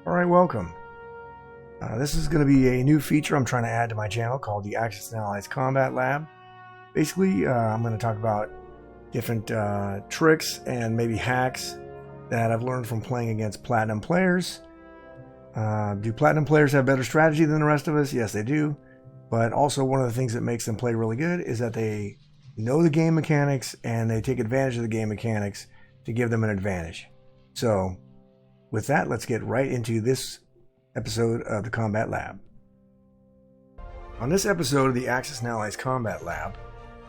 Alright, welcome. This is going to be a new feature I'm trying to add to my channel called the Axis and Allies Combat Lab. Basically, I'm going to talk about different tricks and maybe hacks that I've learned from playing against Platinum players. Do Platinum players have better strategy than the rest of us? Yes, they do. But also one of the things that makes them play really good is that they know the game mechanics and they take advantage of the game mechanics to give them an advantage. So, with that, let's get right into this episode of the Combat Lab. On this episode of the Axis and Allies Combat Lab,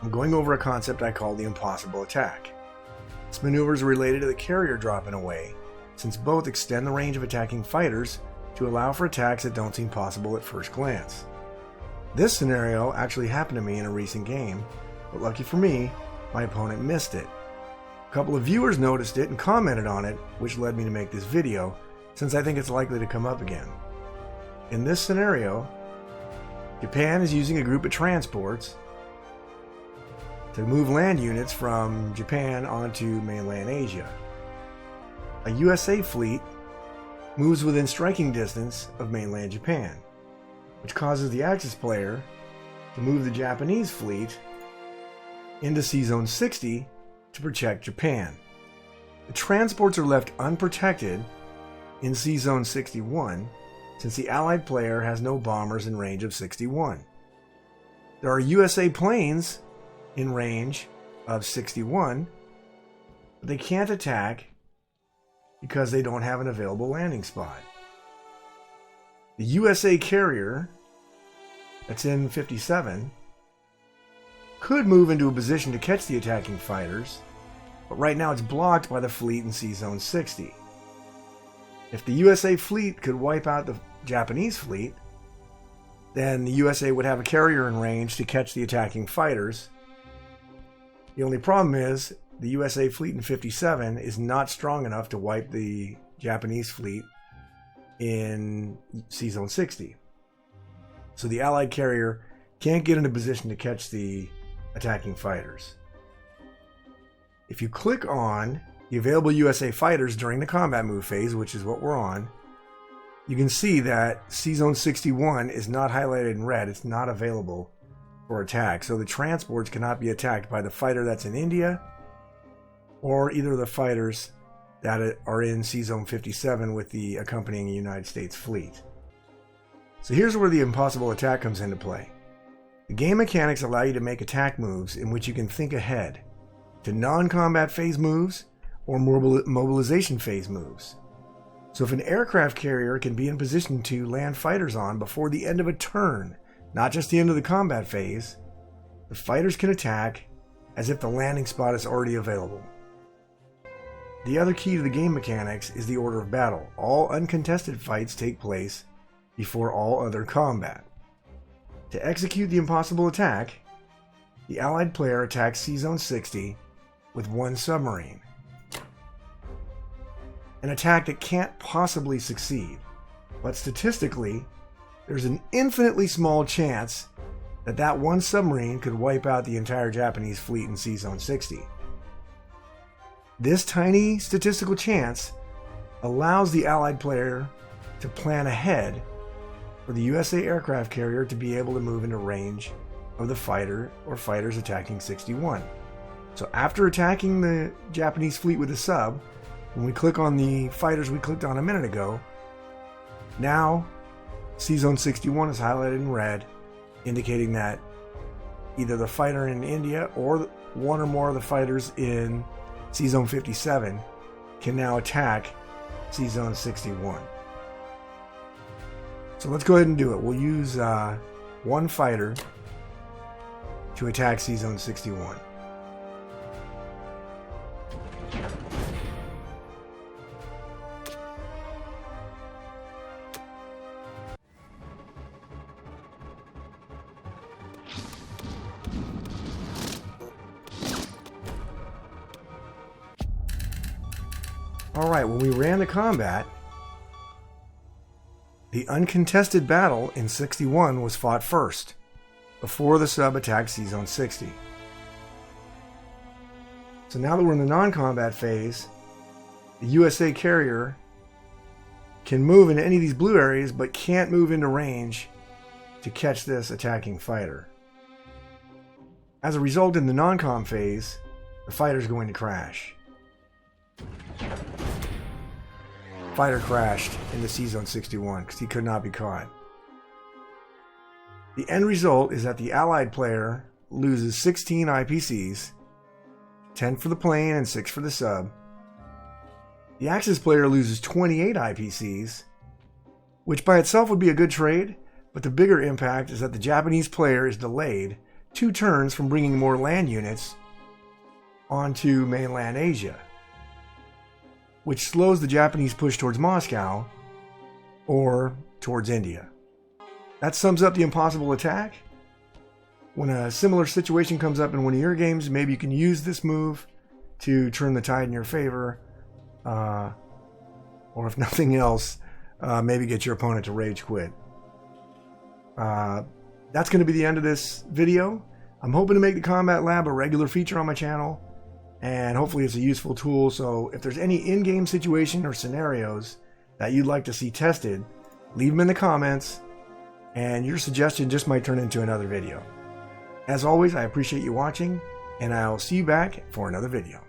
I'm going over a concept I call the impossible attack. This maneuver is related to the carrier drop in a way, since both extend the range of attacking fighters to allow for attacks that don't seem possible at first glance. This scenario actually happened to me in a recent game, but lucky for me, my opponent missed it. A couple of viewers noticed it and commented on it, which led me to make this video, since I think it's likely to come up again. In this scenario, Japan is using a group of transports to move land units from Japan onto mainland Asia. A USA fleet moves within striking distance of mainland Japan, which causes the Axis player to move the Japanese fleet into C-Zone 60 to protect Japan. The transports are left unprotected in C-Zone 61 since the Allied player has no bombers in range of 61. There are USA planes in range of 61, but they can't attack because they don't have an available landing spot. The USA carrier that's in 57 could move into a position to catch the attacking fighters, but right now it's blocked by the fleet in C-Zone 60. If the USA fleet could wipe out the Japanese fleet, then the USA would have a carrier in range to catch the attacking fighters. The only problem is the USA fleet in 57 is not strong enough to wipe the Japanese fleet in C-Zone 60. So the Allied carrier can't get in a position to catch the attacking fighters. If you click on the available USA fighters during the combat move phase, which is what we're on, you can see that C-Zone 61 is not highlighted in red. It's not available for attack. So the transports cannot be attacked by the fighter that's in India or either of the fighters that are in C-Zone 57 with the accompanying United States fleet. So here's where the impossible attack comes into play. The game mechanics allow you to make attack moves in which you can think ahead to non-combat phase moves or mobilization phase moves. So if an aircraft carrier can be in position to land fighters on before the end of a turn, not just the end of the combat phase, the fighters can attack as if the landing spot is already available. The other key to the game mechanics is the order of battle. All uncontested fights take place before all other combat. To execute the impossible attack, the Allied player attacks C-Zone 60 with one submarine. An attack that can't possibly succeed, but statistically, there's an infinitely small chance that that one submarine could wipe out the entire Japanese fleet in C-Zone 60. This tiny statistical chance allows the Allied player to plan ahead for the USA aircraft carrier to be able to move into range of the fighter or fighters attacking 61. So after attacking the Japanese fleet with a sub, when we click on the fighters we clicked on a minute ago, now C-Zone 61 is highlighted in red, indicating that either the fighter in India or one or more of the fighters in C-Zone 57 can now attack C-Zone 61. So let's go ahead and do it. We'll use one fighter to attack C-Zone 61. Alright, when we ran the combat, the uncontested battle in 61 was fought first, before the sub attacked C-Zone 60. So now that we're in the non-combat phase, the USA carrier can move into any of these blue areas, but can't move into range to catch this attacking fighter. As a result, in the non-com phase, the fighter's going to crash. Fighter crashed into C-Zone 61 because he could not be caught. The end result is that the Allied player loses 16 IPCs, 10 for the plane and 6 for the sub. The Axis player loses 28 IPCs, which by itself would be a good trade, but the bigger impact is that the Japanese player is delayed 2 turns from bringing more land units onto mainland Asia, which slows the Japanese push towards Moscow or towards India. That sums up the impossible attack. When a similar situation comes up in one of your games, maybe you can use this move to turn the tide in your favor, or if nothing else, maybe get your opponent to rage quit. That's going to be the end of this video. I'm hoping to make the Combat Lab a regular feature on my channel, and hopefully it's a useful tool. So if there's any in-game situation or scenarios that you'd like to see tested, leave them in the comments, and your suggestion just might turn into another video. As always, I appreciate you watching, and I'll see you back for another video.